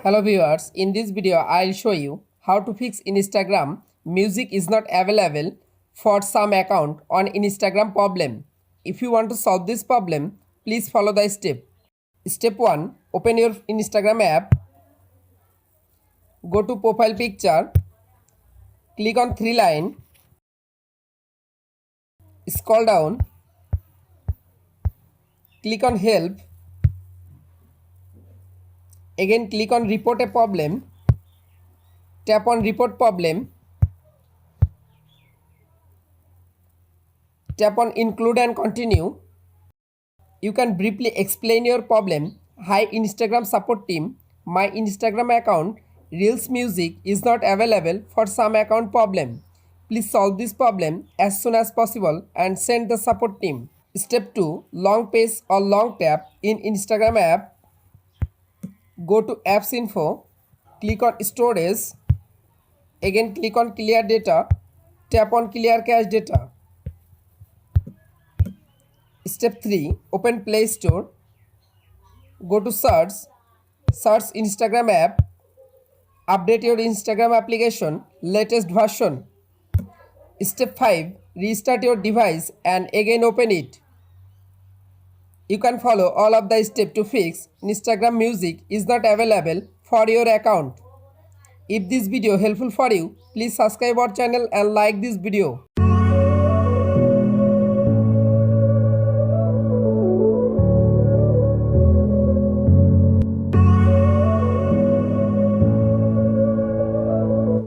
Hello viewers, in this video I'll show you how to fix Instagram music is not available for some account on Instagram problem. If you want to solve this problem, please follow the step. Step 1. Open your Instagram app, go to profile picture, click on three line, scroll down, click on help, again click on report a problem, tap on report problem, tap on include and continue. You can briefly explain your problem. Hi Instagram support team, my Instagram account Reels Music is not available for some account problem. Please solve this problem as soon as possible and send the support team. Step 2. Long page or long tap in Instagram app. Go to apps info, click on storage, again click on clear data, tap on clear cache data. Step 3. Open Play Store, go to search Instagram app, update your Instagram application latest version. Step 5. Restart your device and again open it. You can follow all of the steps to fix Instagram music is not available for your account. If this video helpful for you, please subscribe our channel and like this video.